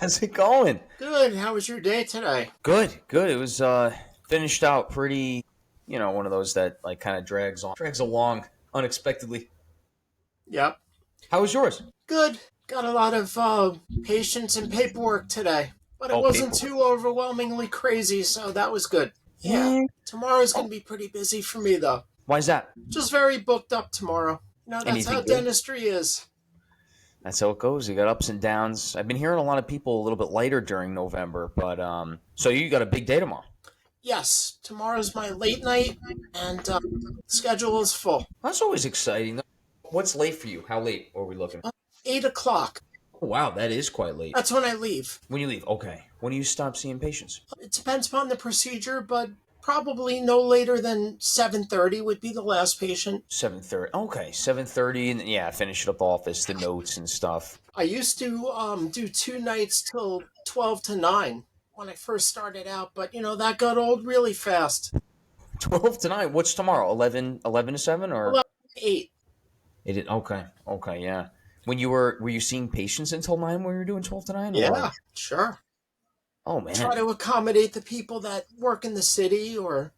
How's it going? Good. How was your day today? Good, good. It was finished out pretty, one of those that like kind of drags along unexpectedly. Yep. How was yours? Good. Got a lot of patience and paperwork today, but it Oh, wasn't paperwork. too overwhelmingly crazy, so that was good. Yeah. Yeah. Tomorrow's going Oh, to be pretty busy for me, though. why is that? Just very booked up tomorrow. That's how Anything good? dentistry is. That's how it goes. You got ups and downs. I've been hearing a lot of people a little bit lighter during November, but so you got a big day tomorrow. Yes, tomorrow's my late night, and schedule is full. That's always exciting. What's late for you? How late are we looking? Uh, 8 o'clock. Oh, wow, that is quite late. That's when I leave. When you leave, okay. When do you stop seeing patients? It depends upon the procedure, but probably no later than 7:30 would be the last patient. 7:30. Okay, 7:30, and yeah, finish it up the office, the notes and stuff. I used to do 2 nights till 12 to 9 when I first started out, but that got old really fast. 12 to 9. What's tomorrow? 11 to 7 or 11 to 8. it okay. Okay, yeah. When you were you seeing patients until 9 when you were doing 12 to 9 or Yeah, sure. oh Try man. to accommodate the people that work in the city or,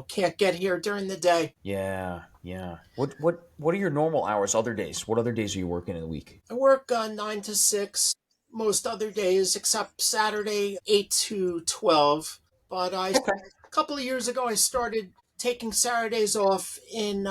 can't get here during the day. Yeah, yeah. What are your normal hours other days? What other days are you working in the week? I work 9 to 6 most other days except Saturday 8 to 12. But Okay. a couple of years ago, I started taking Saturdays off in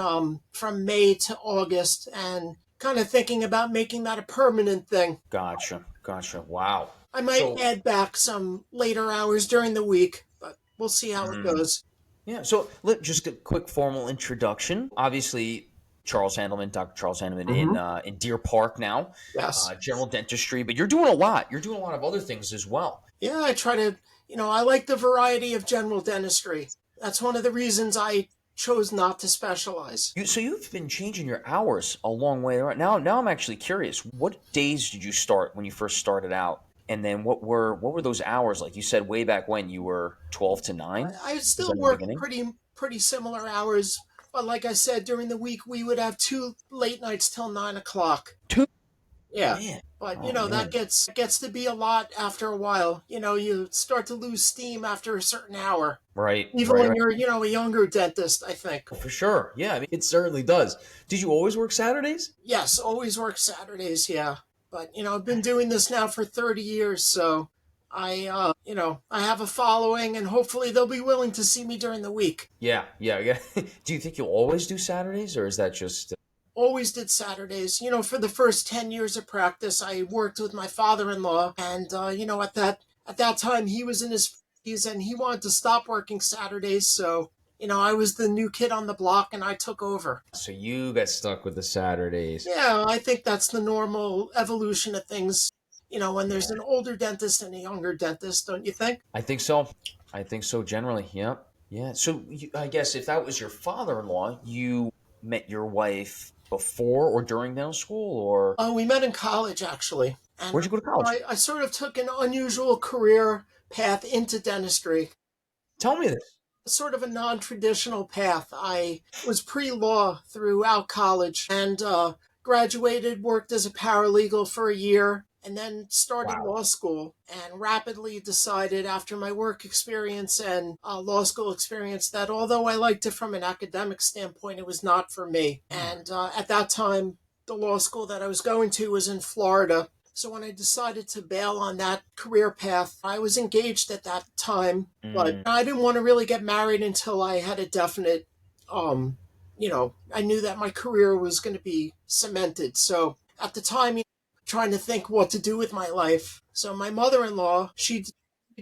from May to August and kind of thinking about making that a permanent thing. Gotcha. Gotcha. Wow. I might So, add back some later hours during the week, but we'll see how it mm, goes. yeah, so just a quick formal introduction. Obviously, Charles Handelman, Dr. Charles Handelman Hmm. in Deer Park now, Yes. general dentistry, but you're doing a lot. You're doing a lot of other things as well. Yeah, I try to, I like the variety of general dentistry. That's one of the reasons I chose not to specialize. So you've been changing your hours a long way. Right now I'm actually curious. What days did you start when you first started out? And then what were those hours like? You said way back when you were 12 to 9? I Was that still in the work beginning? pretty similar hours, but like I said, during the week we would have 2 late nights till 9 o'clock. Two. Yeah, Man. but Oh that man. gets to be a lot after a while. You start to lose steam after a certain hour, Right, even right, when right. you're a younger dentist. I think. For sure. Yeah, I mean it certainly does. Did you always work Saturdays? Yes, always work Saturdays. Yeah, but I've been doing this now for 30 years, so I have a following, and hopefully they'll be willing to see me during the week. Yeah, yeah, yeah. Do you think you'll always do Saturdays, or is that just Always did Saturdays. For the first 10 years of practice, I worked with my father-in-law, and at that time he was in his 50s and he wanted to stop working Saturdays, so I was the new kid on the block and I took over. so you got stuck with the Saturdays? Yeah, I think that's the normal evolution of things. When there's Yeah, an older dentist and a younger dentist, don't you think? I think so. I think so generally. Yep. Yeah. So I guess if that was your father-in-law, you met your wife before or during dental school, or We met in college, actually. And where'd you go to college? I sort of took an unusual career path into dentistry, Tell me this. sort of a non-traditional path. I was pre-law throughout college and graduated, worked as a paralegal for a year, and then started Wow. law school and rapidly decided after my work experience and law school experience that although I liked it from an academic standpoint, it was not for me. And at that time, the law school that I was going to was in Florida. So when I decided to bail on that career path, I was engaged at that time, but Mm, I didn't want to really get married until I had a definite, I knew that my career was going to be cemented. So at the time, trying to think what to do with my life. So my mother-in-law, she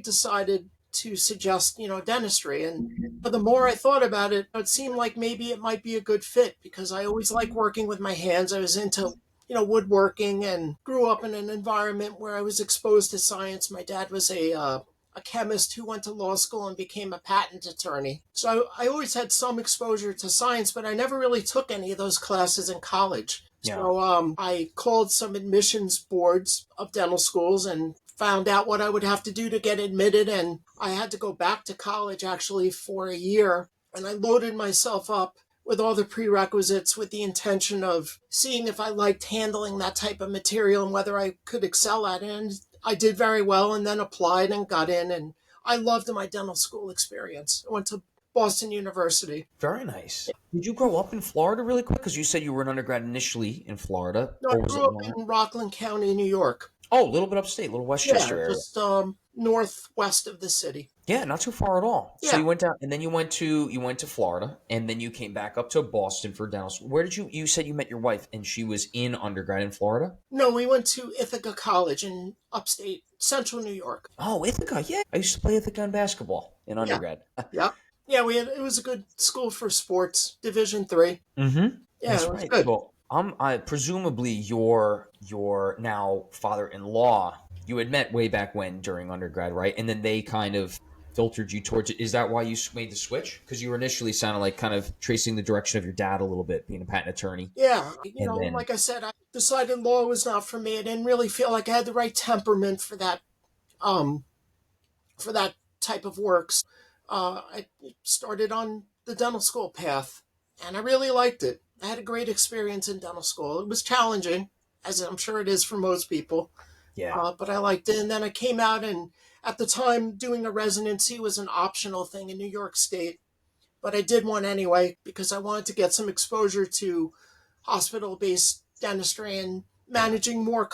decided to suggest, dentistry. And the more I thought about it, it seemed like maybe it might be a good fit because I always like working with my hands. I was into woodworking and grew up in an environment where I was exposed to science. My dad was a chemist who went to law school and became a patent attorney. So I always had some exposure to science, but I never really took any of those classes in college. yeah. So I called some admissions boards of dental schools and found out what I would have to do to get admitted. And I had to go back to college actually for a year. And I loaded myself up with all the prerequisites with the intention of seeing if I liked handling that type of material and whether I could excel at it. And I did very well and then applied and got in, and I loved my dental school experience. I went to Boston University. Very nice. Did you grow up in Florida really quick? Because you said you were an undergrad initially in Florida, No, I or was it grew up long? in Rockland County, New York. Oh, a little bit upstate, a little Yeah, Westchester area. just northwest of the city. Yeah, not too far at all. So Yeah. you went down, and then you went to Florida, and then you came back up to Boston for dental school. Where did you said you met your wife, and she was in undergrad in Florida? No, we went to Ithaca College in upstate central New York. Oh, Ithaca. Yeah, I used to play Ithaca in basketball in Yeah. undergrad. Yeah. Yeah, it was a good school for sports, Division 3. Mm-hmm. Yeah, That's it was right. good. So I presumably your now father-in-law you had met way back when during undergrad, right? And then they kind of filtered you towards it. Is that why you made the switch? Because you were initially sounded like kind of tracing the direction of your dad a little bit, being a patent attorney, Yeah, and then like I said, I decided law was not for me. I didn't really feel like I had the right temperament um for that type of work. So, I started on the dental school path, and I really liked it. I had a great experience in dental school. It was challenging, as I'm sure it is for most people, yeah, but I liked it. And then I came out, and at the time, doing a residency was an optional thing in New York State, but I did one anyway because I wanted to get some exposure to hospital-based dentistry and yeah, managing more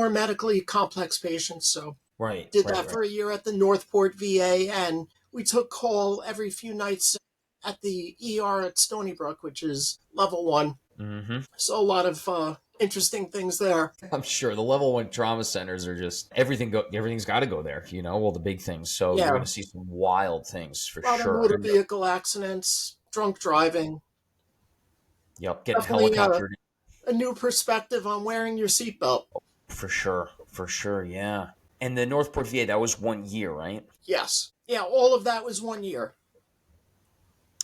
medically complex patients. So right, did right, that right. for a year at the Northport VA, and we took call every few nights at the ER at Stony Brook, which is level 1. Mm-hmm. So a lot of interesting things there. I'm sure the level one trauma centers are just everything's got to go there, all the big things. So you're Yeah, going to see some wild things for a lot of sure. motor vehicle accidents, drunk driving. Yep, getting Definitely helicoptered a new perspective on wearing your seatbelt. for sure. Yeah, and the Northport VA that was 1 year, right? Yes. Yeah, all of that was 1 year.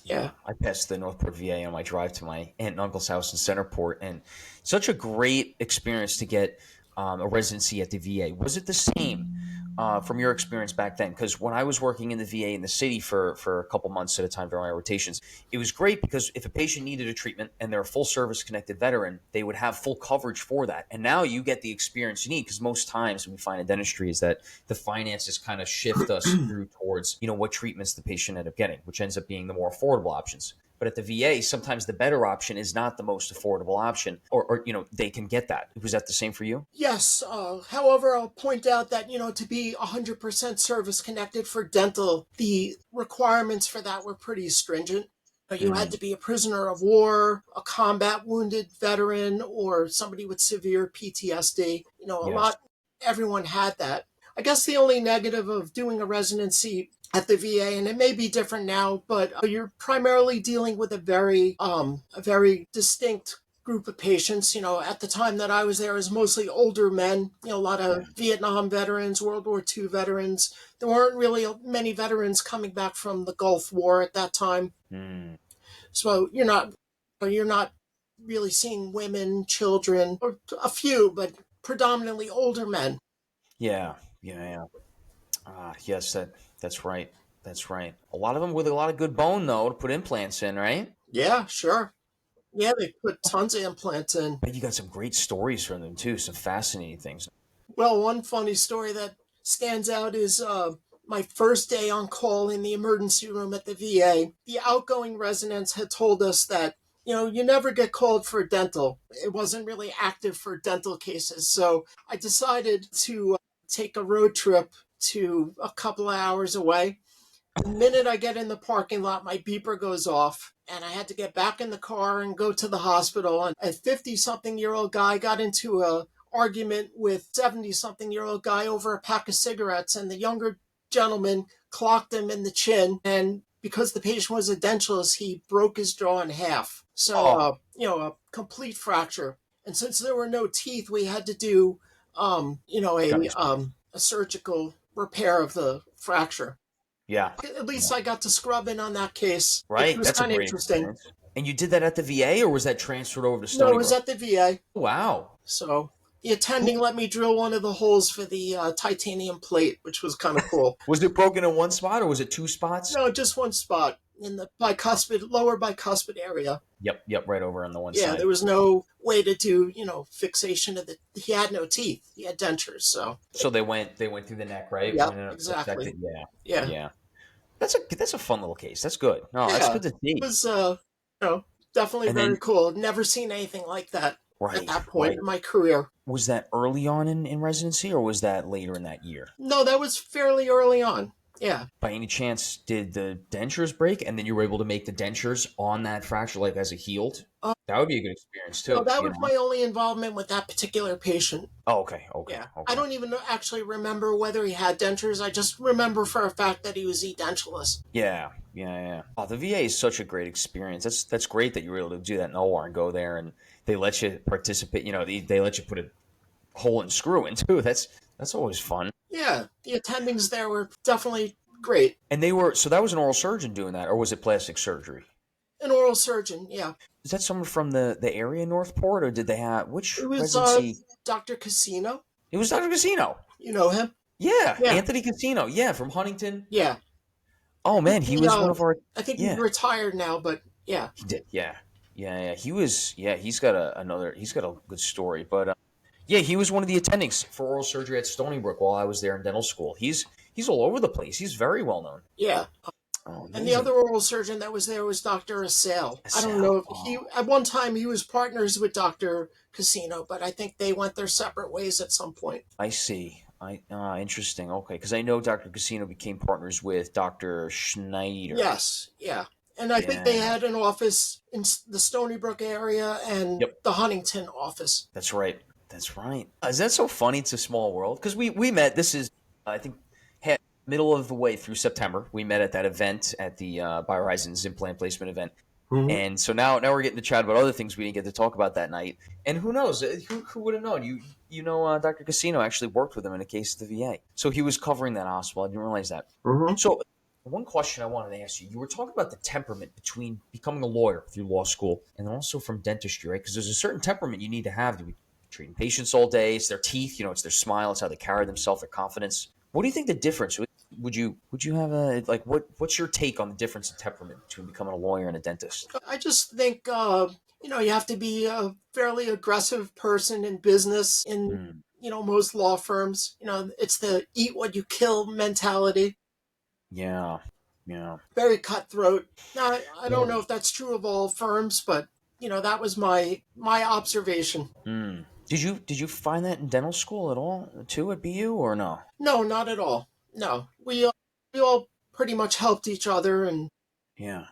Yeah, Yeah. I passed the Northport VA on my drive to my aunt and uncle's house in Centerport, and such a great experience to get a residency at the VA. Was it the same from your experience back then? Because when I was working in the VA in the city for a couple months at a time during my rotations, it was great because if a patient needed a treatment and they're a full service connected veteran, they would have full coverage for that. And now you get the experience you need because most times we find in dentistry is that the finances kind of shift us through towards what treatments the patient end up getting, which ends up being the more affordable options. But at the VA, sometimes the better option is not the most affordable option, or they can get that. Was that the same for you? Yes. However, I'll point out that, to be 100% service connected for dental, the requirements for that were pretty stringent. You had Mm, to be a prisoner of war, a combat wounded veteran, or somebody with severe PTSD. yes. Everyone had that. I guess the only negative of doing a residency at the VA, and it may be different now, but you're primarily dealing with a very distinct group of patients. At the time that I was there, it was mostly older men. A lot Yeah. of Vietnam veterans, World War II veterans. There weren't really many veterans coming back from the Gulf War at that time, Mm, so you're not really seeing women, children, or a few, but predominantly older men. yeah. Yeah. Yeah. Yes. That's right. That's right. A lot of them with a lot of good bone though to put implants in, right? Yeah, sure. Yeah, they put tons of implants in. But you got some great stories from them too. Some fascinating things. Well, one funny story that stands out is my first day on call in the emergency room at the VA. The outgoing residents had told us that, you never get called for dental. It wasn't really active for dental cases. So I decided to take a road trip to a couple of hours away. The minute I get in the parking lot, my beeper goes off, and I had to get back in the car and go to the hospital. And a 50-something-year-old guy got into a argument with 70-something-year-old guy over a pack of cigarettes, and the younger gentleman clocked him in the chin, and because the patient was a dentalist, he broke his jaw in half. So, Oh, a complete fracture. And since there were no teeth, we had to do, gotcha. a surgical repair of the fracture. Yeah. At least Yeah. I got to scrub in on that case. It Right. was That's a kind of great interesting. experience. And you did that at the VA, or was that transferred over to No, it Stony was Brook? at the VA. Wow. So the attending Who let me drill one of the holes for the titanium plate, which was kind of cool. was it broken in one spot, or was it two spots? No, just one spot. in the bicuspid, lower bicuspid area. Yep, yep, right over on the one Yeah, side. there was no way to do, fixation of the. He had no teeth. He had dentures. So, So they went through the neck, right? yep, Went in, exactly. dissected. Yeah, Yeah, yeah. That's a fun little case. That's good. No, that's yeah. good to It see. was, definitely And very then cool. Never seen anything like that at right, that point right. in my career. Was that early on in residency, or was that later in that year? No, that was fairly early on. Yeah. By any chance, did the dentures break, and then you were able to make the dentures on that fracture, like as it healed? That would be a good experience No, too. that You was know. my only involvement with that particular patient. Oh, okay, okay, Yeah. I okay. don't even actually remember whether he had dentures. I just remember for a fact that he was edentulous. Yeah, yeah, yeah. Oh, the VA is such a great experience. That's great that you were able to do that in OR and go there, and they let you participate. You know, they let you put a hole and screw in too. That's always fun. Yeah, the attendings there were definitely great. And so that was an oral surgeon doing that, or was it plastic surgery? An oral surgeon, yeah. Is that someone from the area Northport, or did they have which It was residency? Dr. Casino. It was Dr. Casino. You know him? Yeah, Yeah, Anthony Casino. Yeah, from Huntington. yeah. Oh man, he He, was one of our. I think he's Yeah, retired now, but yeah. he did. Yeah, yeah, yeah. He was. Yeah, he's got another. He's got a good story, but yeah, he was one of the attendings for oral surgery at Stony Brook while I was there in dental school. He's all over the place. He's very well known. Yeah. Oh, And the amazing. other oral surgeon that was there was Dr. Assail. I don't know Sal. if he, Oh, at one time, he was partners with Dr. Casino, but I think they went their separate ways at some point. I see. Interesting. Okay, because I know Dr. Casino became partners with Dr. Schneider. Yes, yeah. And I think they Yeah. had an office in the Stony Brook area and Yep. the Huntington office. That's right. That's right. Is that so funny? It's a small world because we met. This is I think middle of the way through September. We met at that event at the BioHorizons implant placement event, Mhm. and so now we're getting to chat about other things we didn't get to talk about that night. And who knows? Who would have known? Dr. Casino actually worked with him in a case at the VA, so he was covering that hospital. I didn't realize that. Mhm. So one question I wanted to ask you: you were talking about the temperament between becoming a lawyer through law school and then also from dentistry, right? Because there's a certain temperament you need to have to be treating patients all day. It's their teeth, it's their smile, it's how they carry themselves, their confidence. What do you think the difference? Would you have a like what's your take on the difference in temperament between becoming a lawyer and a dentist? I just think, you have to be a fairly aggressive person in business in, Hmm. most law firms. It's the eat what you kill mentality. Yeah, yeah. Very cutthroat. Now, I don't know Very. if that's true of all firms, but that was my observation. Hmm. Did you find that in dental school at all too at BU or no? No, not at all. No, we all pretty much helped each other, and Yeah.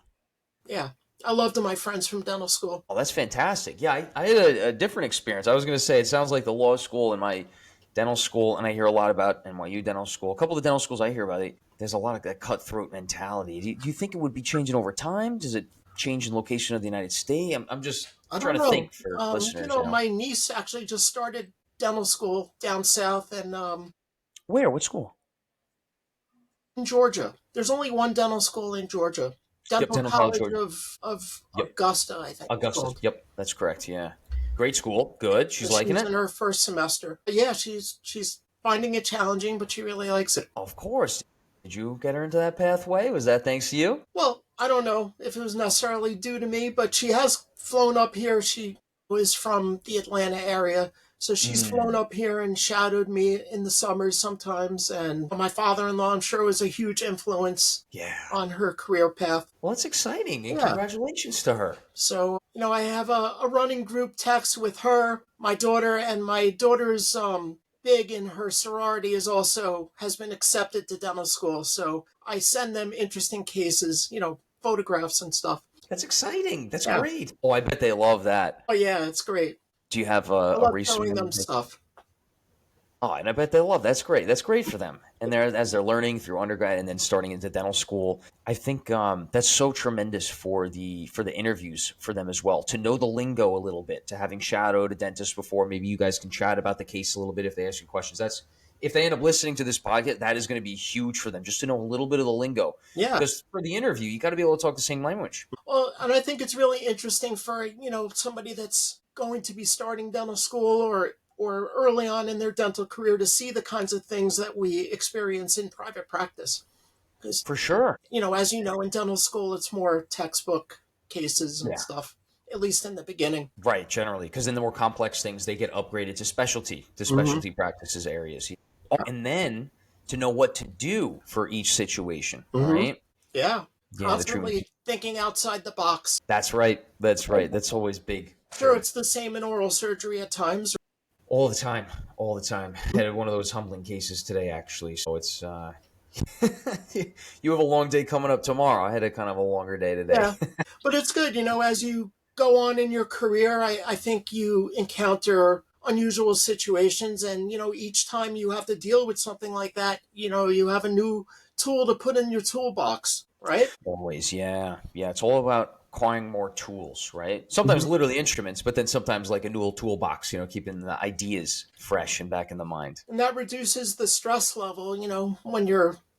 yeah, I loved my friends from dental school. Oh, that's fantastic. Yeah, I had a different experience. I was going to say it sounds like the law school and my dental school, and I hear a lot about NYU dental school. A couple of the dental schools I hear about, there's a lot of that cutthroat mentality. Do you think it would be changing over time? Does it change in location of the United States? I'm just I trying don't to know. think for listeners. My niece actually just started dental school down south, and Where? What school? in Georgia. There's only one dental school in Georgia. Yep, Dental Dental College, College Georgia. of Yep, Augusta, I think it's Augusta. called. Yep, that's correct. Yeah, great school. Good. She's liking She's it. in her first semester. But yeah, she's finding it challenging, but she really likes it. Of course. Did you get her into that pathway? Was that thanks to you? Well, I don't know if it was necessarily due to me, but she has flown up here. She was from the Atlanta area, so she's flown Mm, up here and shadowed me in the summers sometimes. And my father-in-law, I'm sure, was a huge influence yeah. on her career path. Well, that's exciting, and Yeah. congratulations to her. So, I have a running group text with her, my daughter, and my daughter's big in her sorority has been accepted to dental school. So I send them interesting cases, photographs and stuff. That's exciting. That's Yeah. great. Oh, I bet they love that. Oh yeah, it's great. Do you have I a love race showing or them anything? stuff. Oh, and I bet they love. That's great. That's great for them. And as they're learning through undergrad and then starting into dental school, I think that's so tremendous for the interviews for them as well. To know the lingo a little bit, to having shadowed a dentist before, maybe you guys can chat about the case a little bit if they ask you questions. That's if they end up listening to this podcast, that is going to be huge for them just to know a little bit of the lingo. Yeah. Because for the interview, you got to be able to talk the same language. Well, and I think it's really interesting for, somebody that's going to be starting dental school or early on in their dental career to see the kinds of things that we experience in private practice. Because, For sure. as you know, in dental school, it's more textbook cases and Yeah. stuff, at least in the beginning. Right, generally, because then the more complex things they get upgraded to Hmm. specialty practices areas. Oh, and then to know what to do for each situation. All Hmm. right. Yeah. Yeah, the treatment. Constantly thinking outside the box. That's right. That's right. That's always big. Sure, it's the same in oral surgery at times. All the time. All the time. I had one of those humbling cases today, actually. So it's you have a long day coming up tomorrow. I had a kind of a longer day today. Yeah. But it's good, as you go on in your career, I think you encounter unusual situations. And, each time you have to deal with something like that, you have a new tool to put in your toolbox, right? Always, yeah, yeah. It's all about acquiring more tools, right? Sometimes Mhm. literally instruments, but then sometimes like a new toolbox. Keeping the ideas fresh and back in the mind. And that reduces the stress level,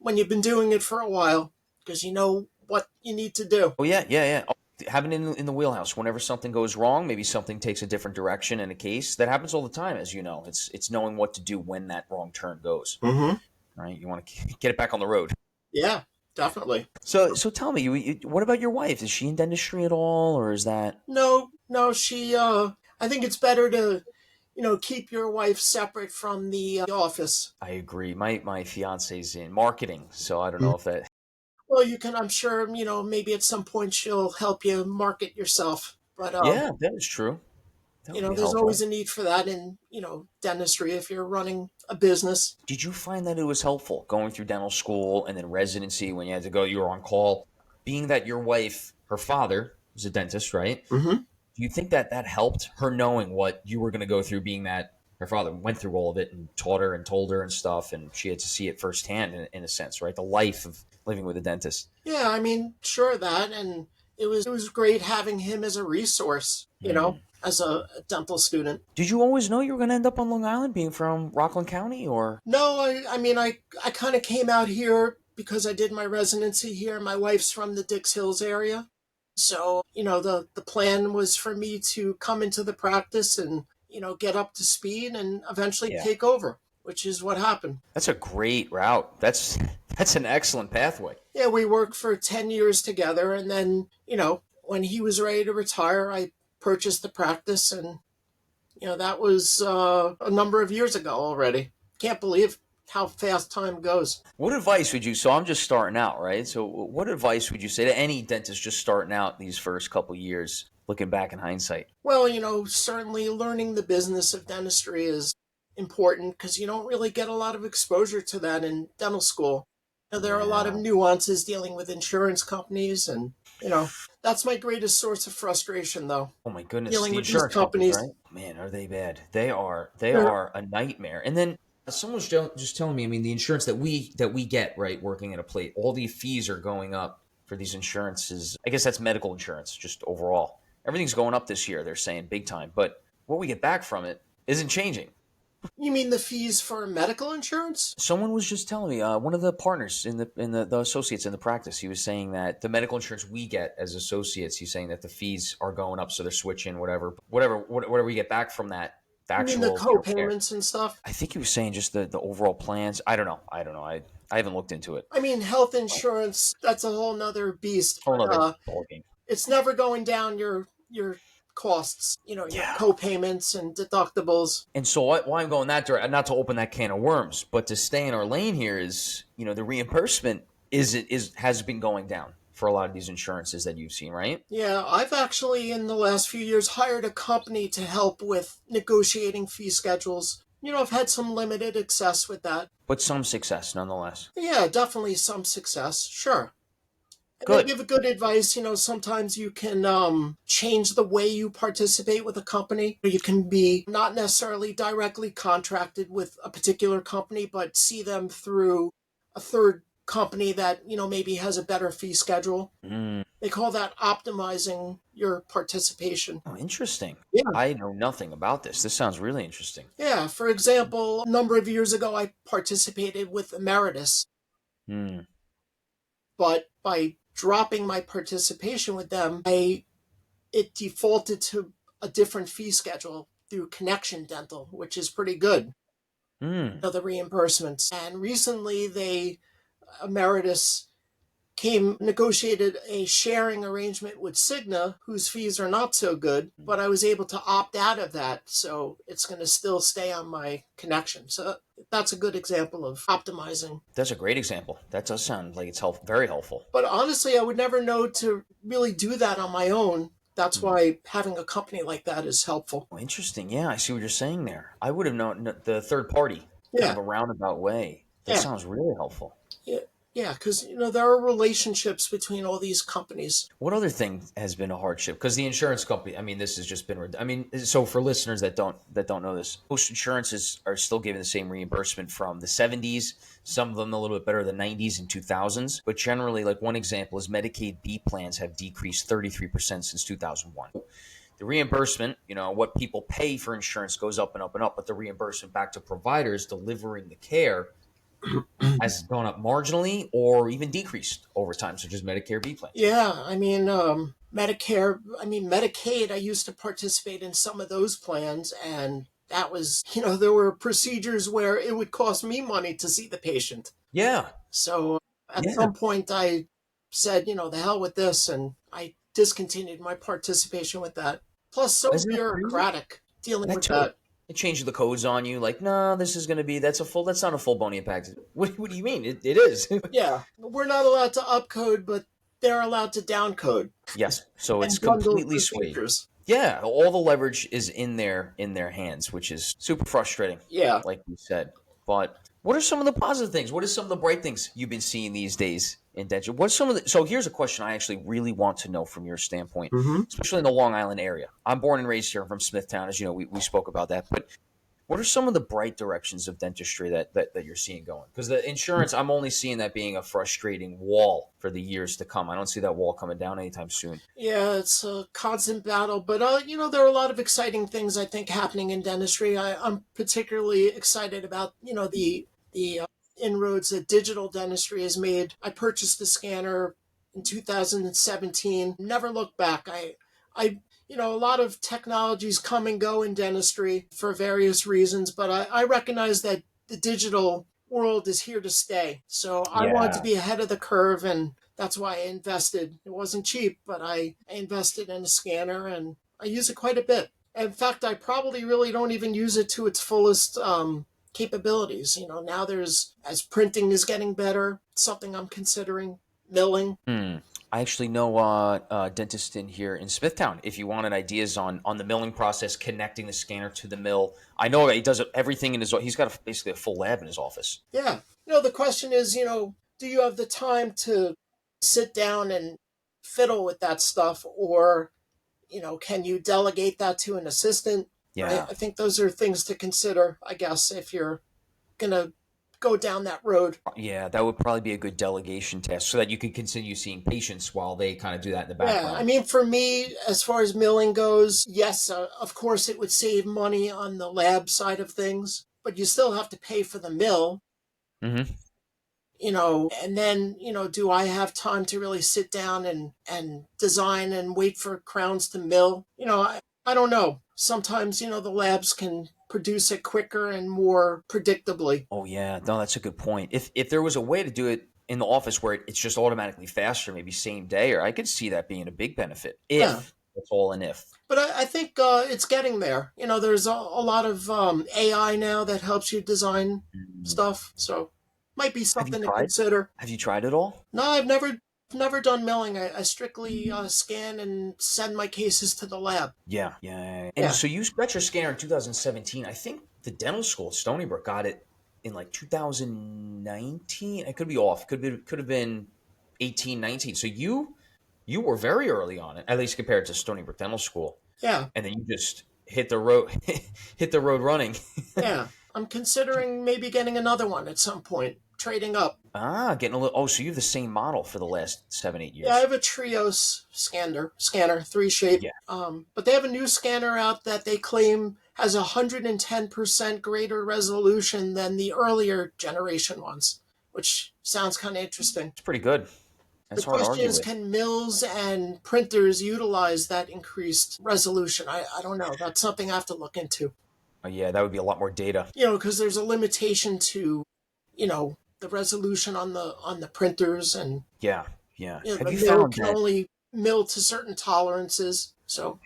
when you've been doing it for a while, because you know what you need to do. Oh yeah, yeah, yeah. Oh, having it in the wheelhouse. Whenever something goes wrong, maybe something takes a different direction in a case. That happens all the time, as you know. It's knowing what to do when that wrong turn goes. Hmm. Right? You want to get it back on the road. Yeah, definitely. So tell me, what about your wife? Is she in dentistry at all, or is that? No, no, I think it's better to, keep your wife separate from the office. I agree. My fiance's in marketing, so I don't Mm. know if that. Well, I'm sure, maybe at some point she'll help you market yourself. But, Yeah, that is true. That would be there's always helpful. a need for that in, dentistry if you're running a business. Did you find that it was helpful going through dental school and then residency when you had to go, you were on call? Being that your wife, her father was a dentist, right? Hmm. Do you think that that helped her knowing what you were going to go through, being that her father went through all of it and taught her and told her and stuff, and she had to see it firsthand in a sense, right? The life of living with a dentist. Yeah, I mean, sure that, and it was great having him as a resource, Hmm. as a dental student. Did you always know you were going to end up on Long Island, being from Rockland County, or? No, I mean, I kind of came out here because I did my residency here. My wife's from the Dix Hills area. So, the plan was for me to come into the practice and, get up to speed and eventually Yeah, take over, which is what happened. that's a great route. That's an excellent pathway. Yeah, we worked for 10 years together. And then, when he was ready to retire, I purchased the practice. And, that was a number of years ago already. Can't believe how fast time goes. What advice would you? So I'm just starting out, right? So what advice would you say to any dentist just starting out these first couple years, looking back in hindsight? Well, certainly learning the business of dentistry is important because you don't really get a lot of exposure to that in dental school. There are a lot of Yeah. nuances dealing with insurance companies, and, that's my greatest source of frustration, though, Oh my goodness, dealing the with these insurance companies, companies. right? Man, are they bad? They They're, are a nightmare. And then someone was just telling me, I mean, the insurance that we get, right, working at a plate, all the fees are going up for these insurances. I guess that's medical insurance, just overall. Everything's going up this year. They're saying big time, but what we get back from it isn't changing. you mean the fees for medical insurance? Someone was just telling me, one of the partners in the associates in the practice, he was saying that the medical insurance we get as associates, he's saying that the fees are going up, so they're switching whatever we get back from that, the You mean the actual care. co-payments and stuff? I think he was saying just the overall plans. I don't know. I haven't looked into it. I mean, health insurance, that's a whole nother beast. Whole But nother ballgame. it's never going down your costs, your Yeah. co-payments and deductibles. And so why I'm going that direction, not to open that can of worms, but to stay in our lane here is, the reimbursement has been going down for a lot of these insurances that you've seen, right? Yeah, I've actually in the last few years hired a company to help with negotiating fee schedules. I've had some limited success with that. But some success nonetheless. Yeah, definitely some success, sure. And they Good. give good advice. Sometimes you can change the way you participate with a company. You can be not necessarily directly contracted with a particular company, but see them through a third company that, maybe has a better fee schedule. Mm. They call that optimizing your participation. Oh, interesting. Yeah. I know nothing about this. This sounds really interesting. Yeah. For example, a number of years ago, I participated with Emeritus, Hmm. but by dropping my participation with them, it defaulted to a different fee schedule through Connection Dental, which is pretty good. Hmm. The reimbursements. And recently, Emeritus negotiated a sharing arrangement with Cigna, whose fees are not so good, but I was able to opt out of that, so it's going to still stay on my connection. So that's a good example of optimizing. That's a great example. That does sound like it's very helpful. But honestly, I would never know to really do that on my own. That's why having a company like that is helpful. Oh, interesting. Yeah, I see what you're saying there. I would have known the third party, kind of Yeah, a roundabout way. That yeah, sounds really helpful. yeah, yeah. Because there are relationships between all these companies. What other thing has been a hardship? Because the insurance company, I mean, this has just been. I mean, so for listeners that don't know this, most insurances are still giving the same reimbursement from the '70s. Some of them a little bit better, the '90s and 2000s. But generally, like one example is Medicaid B plans have decreased 33% since 2001. The reimbursement, what people pay for insurance goes up and up and up, but the reimbursement back to providers delivering the care has gone up marginally or even decreased over time, such as Medicare B plans. Yeah, Medicare, Medicaid, I used to participate in some of those plans, and that was, there were procedures where it would cost me money to see the patient. Yeah. So at Yeah. some point I said, the hell with this, and I discontinued my participation with that. Plus, so Isn't that crazy? bureaucratic dealing That with too. that. It changed the codes on you. Like, no, this is going to be, that's not a full bony impact. What do you mean? It is. Yeah, we're not allowed to upcode, but they're allowed to downcode Yes. So it's and bundle completely swayed. procedures. Yeah. All the leverage is in their hands, which is super frustrating. Yeah. Like you said. But what are some of the positive things? What are some of the bright things you've been seeing these days in dentistry? What's some of the, so here's a question I actually really want to know from your standpoint, especially in the Long Island area. I'm born and raised here. I'm from Smithtown, as you know, we spoke about that. But what are some of the bright directions of dentistry that you're seeing going? Because the insurance, I'm only seeing that being a frustrating wall for the years to come. I don't see that wall coming down anytime soon. Yeah, it's a constant battle, but there are a lot of exciting things I think happening in dentistry. I'm particularly excited about the inroads that digital dentistry has made. I purchased a scanner in 2017. Never looked back. A lot of technologies come and go in dentistry for various reasons, but I recognize that the digital world is here to stay. So I wanted to be ahead of the curve, and that's why I invested. It wasn't cheap, but I invested in a scanner, and I use it quite a bit. In fact, I probably really don't even use it to its fullest capabilities. Now as printing is getting better, it's something I'm considering. Milling. I actually know a dentist in here in Smithtown. If you wanted ideas on the milling process, connecting the scanner to the mill, I know he does everything in his. He's got basically a full lab in his office. Yeah. The question is, do you have the time to sit down and fiddle with that stuff, or can you delegate that to an assistant? Yeah. I think those are things to consider, I guess, if you're gonna go down that road. Yeah, that would probably be a good delegation test so that you could continue seeing patients while they kind of do that in the background. Yeah, for me, as far as milling goes, yes, of course it would save money on the lab side of things, but you still have to pay for the mill. Mm-hmm. And then, do I have time to really sit down and design and wait for crowns to mill? I don't know. Sometimes, the labs can produce it quicker and more predictably. Oh, yeah. No, that's a good point. If there was a way to do it in the office where it's just automatically faster, maybe same day, or I could see that being a big benefit. If it's all an if. But I think it's getting there. There's a lot of AI now that helps you design stuff. So might be something to consider. Have you tried it all? No, I've never done milling. I strictly scan and send my cases to the lab. Yeah. And so you got your scanner in 2017. I think the dental school at Stony Brook got it in like 2019. I could be off. Could have been 18, 19. So you were very early on it, at least compared to Stony Brook Dental School. Yeah. And then you just hit the road running. Yeah. I'm considering maybe getting another one at some point, trading up. Getting a little. Oh, so you have the same model for the last 7-8 years. Yeah, I have a Trios scanner, 3-shape. Yeah. But they have a new scanner out that they claim has 110% greater resolution than the earlier generation ones, which sounds kind of interesting. It's pretty good. That's the hard to question argue is, with. can mills and printers utilize that increased resolution? I don't know. That's something I have to look into. Yeah, that would be a lot more data. Because there's a limitation to, the resolution on the printers and. Yeah. Yeah. The Have you mill found can that? only mill to certain tolerances. So,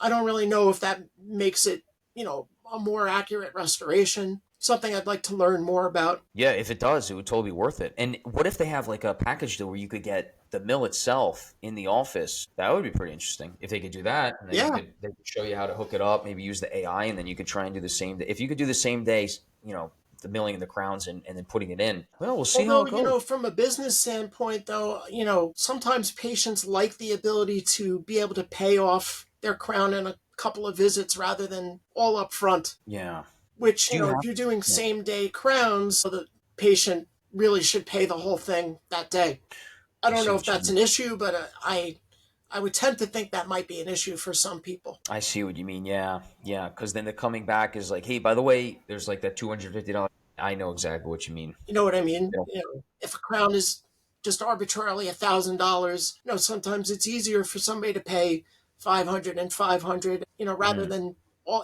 I don't really know if that makes it, a more accurate restoration. Something I'd like to learn more about. Yeah, if it does, it would totally be worth it. And what if they have like a package deal where you could get the mill itself in the office? That would be pretty interesting if they could do that, and then Yeah. they could show you how to hook it up. Maybe use the AI, and then you could try and do the same. If you could do the same day, the milling and the crowns, and then putting it in. Well, we'll see how Although, it goes. from a business standpoint, though, sometimes patients like the ability to be able to pay off their crown in a couple of visits rather than all up front, Yeah. which, Do you if have? you're doing Yeah. same day crowns, so the patient really should pay the whole thing that day. I I don't see know if what you that's mean. an issue, but I would tend to think that might be an issue for some people. I see what you mean. Yeah, yeah. Because then the coming back is like, hey, by the way, there's like that $250. I know exactly what you mean. You know what I mean? Yeah. If a crown is just arbitrarily $1,000, sometimes it's easier for somebody to pay 500 and 500, rather Mhm. than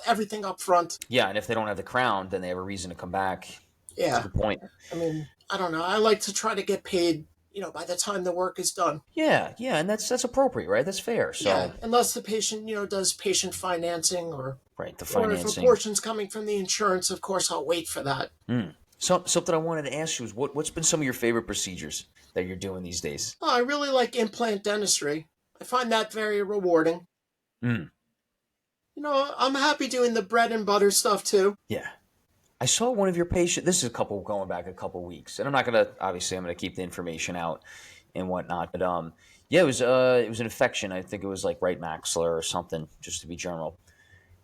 everything up front. Yeah, and if they don't have the crown, then they have a reason to come back. That's a Yeah. good point. I mean, I don't know. I like to try to get paid, by the time the work is done. Yeah, yeah, and that's appropriate, right? That's fair. So, Yeah, unless the patient, does patient financing, right, the or if a financing. portion's coming from the insurance, of course I'll wait for that. So, something I wanted to ask you is what's been some of your favorite procedures that you're doing these days? Oh, I really like implant dentistry. I find that very rewarding. Mm, I'm happy doing the bread and butter stuff too. yeah. I saw one of your patients. This is a couple going back a couple weeks, and I'm not gonna obviously I'm gonna keep the information out and whatnot. But yeah, it was an infection. I think it was like right maxilla or something, just to be general.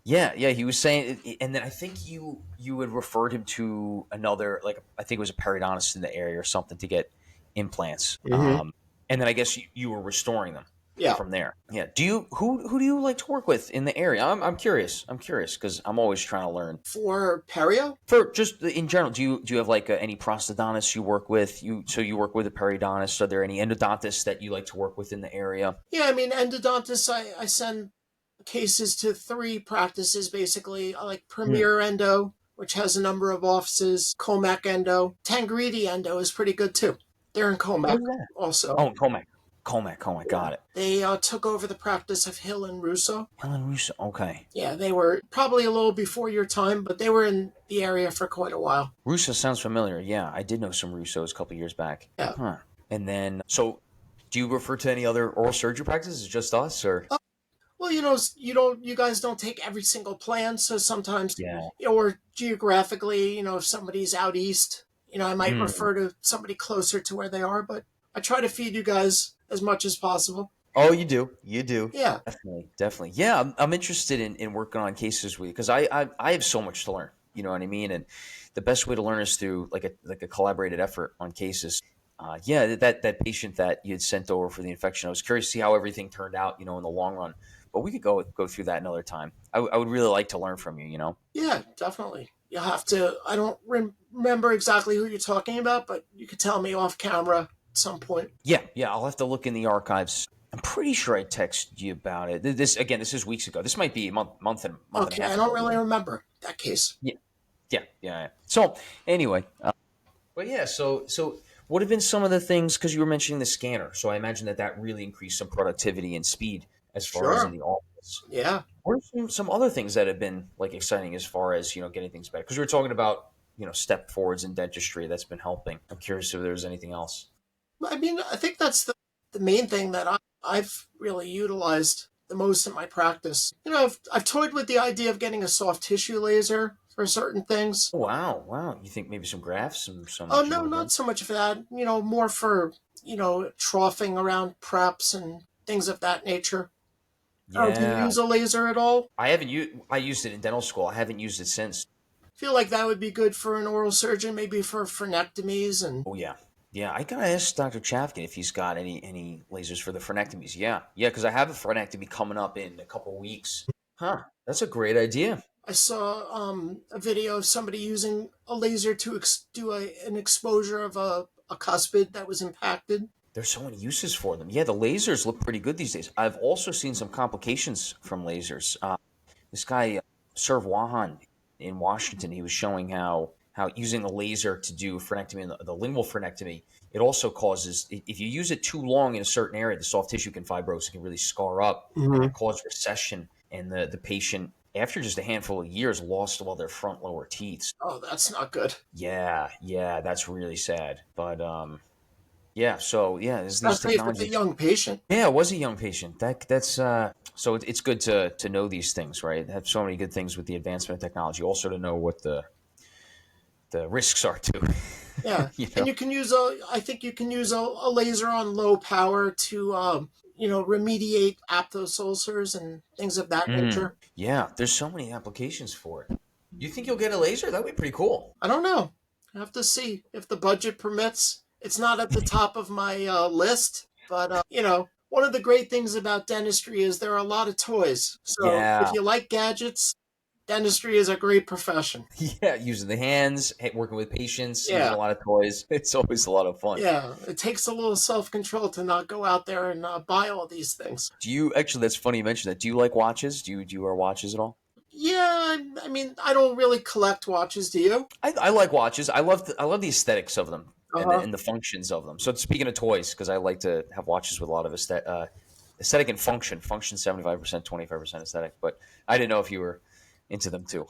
Yeah, yeah. He was saying, and then I think you had referred him to another, like I think it was a periodontist in the area or something to get implants. Mm-hmm. And then I guess you were restoring them Yeah. from there. Yeah. Do you who do you like to work with in the area? I'm curious. I'm curious because I'm always trying to learn. For perio? For just in general, do you have like any prosthodontists you work with? You work with a periodontist. Are there any endodontists that you like to work with in the area? Yeah, I mean, endodontists, I send cases to three practices basically. I like Hmm. Premier Endo, which has a number of offices, Comac Endo. Tangredi Endo is pretty good too. They're in What Comac is that? also. Oh, Comac, Comac. Yeah. Got it. They took over the practice of Hill and Russo. Helen Russo. Okay. Yeah, they were probably a little before your time, but they were in the area for quite a while. Russo sounds familiar. Yeah, I did know some Russos a couple years back. Yeah. Huh. And then, so do you refer to any other oral surgery practices? Just us, or? Well, you guys don't take every single plan, so sometimes, Yeah. or geographically, if somebody's out east, I might Mm. refer to somebody closer to where they are, but I try to feed you guys as much as possible. Oh, you do. You do. Yeah. Definitely. Definitely. Yeah, I'm interested in working on cases with you because I have so much to learn. You know what I mean? And the best way to learn is through like a collaborated effort on cases. Yeah, that patient that you had sent over for the infection, I was curious to see how everything turned out. In the long run. But we could go through that another time. I would really like to learn from you. Yeah, definitely. You'll have to, I don't remember exactly who you're talking about, but you could tell me off camera at some point. Yeah, yeah. I'll have to look in the archives. I'm pretty sure I texted you about it. This is weeks ago. This might be a month and a Okay, half I ago. don't really remember that case. Yeah, yeah. So anyway, but yeah. So what have been some of the things? Because you were mentioning the scanner, so I imagine that really increased some productivity and speed as far as in Sure. the office. Yeah. What are some other things that have been like exciting as far as getting things better? Because we were talking about step forwards in dentistry that's been helping. I'm curious if there's anything else. I mean, I think that's the main thing that I've really utilized the most in my practice. I've toyed with the idea of getting a soft tissue laser for certain things. Oh, wow. You think maybe some graphs, some Oh, no, geo? not so much for that. More for, troughing around preps and things of that nature. Do you Yeah, use a laser at all? I haven't used. I used it in dental school. I haven't used it since. Feel like that would be good for an oral surgeon, maybe for frenectomies and Oh yeah. I gotta ask Dr. Chafkin if he's got any lasers for the frenectomies. Yeah, because I have a frenectomy coming up in a couple weeks. Huh? That's a great idea. I saw a video of somebody using a laser to do an exposure of a cuspid that was impacted. There's so many uses for them. Yeah, the lasers look pretty good these days. I've also seen some complications from lasers. This guy, Serv Wahan in Washington, he was showing how how using a laser to do frenectomy, and the lingual frenectomy, it also causes, if you use it too long in a certain area, the soft tissue can fibrose, it can really scar up, and Hmm. that cause recession. And the patient, after just a handful of years, lost all their front lower teeth. Oh, that's not good. Yeah, that's really sad. But yeah, so yeah, there's these Especially if it's a technologies. young patient. Yeah, it was a young patient. That's so it's good to know these things, right? Have so many good things with the advancement of technology. Also to know what the risks are too. Yeah, you and know. you can use I think you can use a laser on low power to, remediate aphthous ulcers and things of that nature. Yeah, there's so many applications for it. You think you'll get a laser? That'd be pretty cool. I don't know. I have to see if the budget permits. It's not at the top of my list, but one of the great things about dentistry is there are a lot of toys. So if Yeah, you like gadgets, dentistry is a great profession. yeah, using the hands, working with patients, using Yeah, a lot of toys. It's always a lot of fun. yeah. It takes a little self control to not go out there and buy all these things. Do you actually? That's funny you mentioned that. Do you like watches? Do you wear watches at all? Yeah, I mean, I don't really collect watches. Do you? I like watches. I love the aesthetics of them Uh and the huh. and the functions of them. So speaking of toys, because I like to have watches with a lot of aesthetic and function. Function 75%, 25% aesthetic. But I didn't know if you were into them too.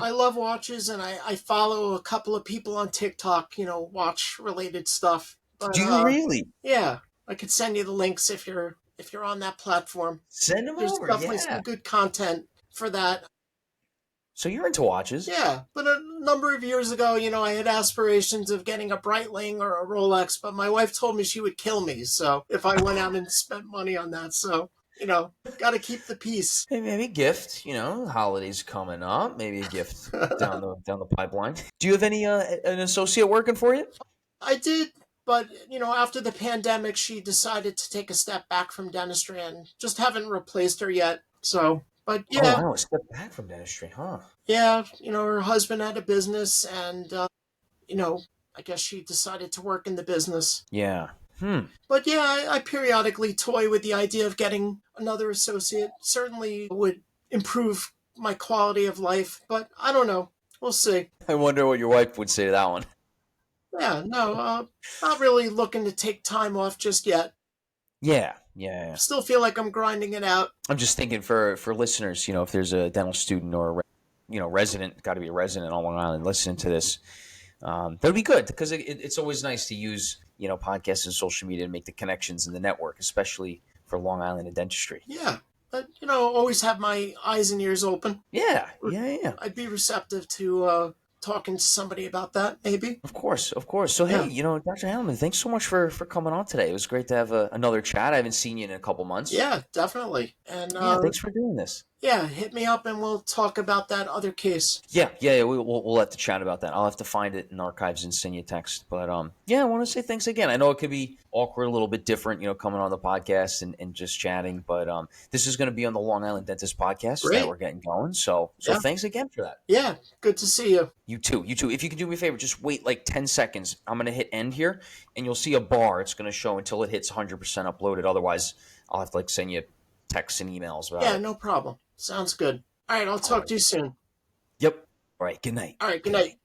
I love watches, and I follow a couple of people on TikTok. Watch related stuff. But Do you really? yeah, I could send you the links if you're on that platform. Send them There's over. definitely Yeah. some good content for that. So you're into watches? Yeah, but a number of years ago, I had aspirations of getting a Breitling or a Rolex, but my wife told me she would kill me. So if I went out and spent money on that, so got to keep the peace. Hey, maybe a gift. Holidays coming up. Maybe a gift down the pipeline. Do you have any an associate working for you? I did, but after the pandemic, she decided to take a step back from dentistry, and just haven't replaced her yet. So, but Oh yeah, wow, a step back from dentistry, huh? yeah, her husband had a business, and you know, I guess she decided to work in the business. Yeah. Hmm. But yeah, I periodically toy with the idea of getting another associate. Certainly would improve my quality of life, but I don't know. We'll see. I wonder what your wife would say to that one. Yeah, no, not really looking to take time off just yet. Yeah. Still feel like I'm grinding it out. I'm just thinking for listeners, if there's a dental student or a resident, got to be a resident on Long Island, listening to this, that'd be good because it's always nice to use podcasts and social media to make the connections in the network, especially for Long Island and dentistry. Yeah, but always have my eyes and ears open. Yeah. I'd be receptive to talking to somebody about that, maybe. Of course. So Yeah, hey, Dr. Handelman, thanks so much for coming on today. It was great to have another chat. I haven't seen you in a couple months. yeah, definitely. And Yeah, thanks for doing this. yeah, hit me up and we'll talk about that other case. Yeah. We'll have to chat about that. I'll have to find it in archives and send you a text. But yeah, I want to say thanks again. I know it could be awkward, a little bit different, coming on the podcast and just chatting. But this is going to be on the Long Island Dentist podcast that Great. we're getting going. So Yeah, thanks again for that. yeah, good to see you. You too. If you can do me a favor, just wait like 10 seconds. I'm going to hit end here, and you'll see a bar. It's going to show until it hits 100% uploaded. Otherwise, I'll have to send you texts and emails about Yeah, it. no problem. Sounds good. All right, I'll All talk right. to you soon. Yep. All right. Good night. All right, good Good night. night.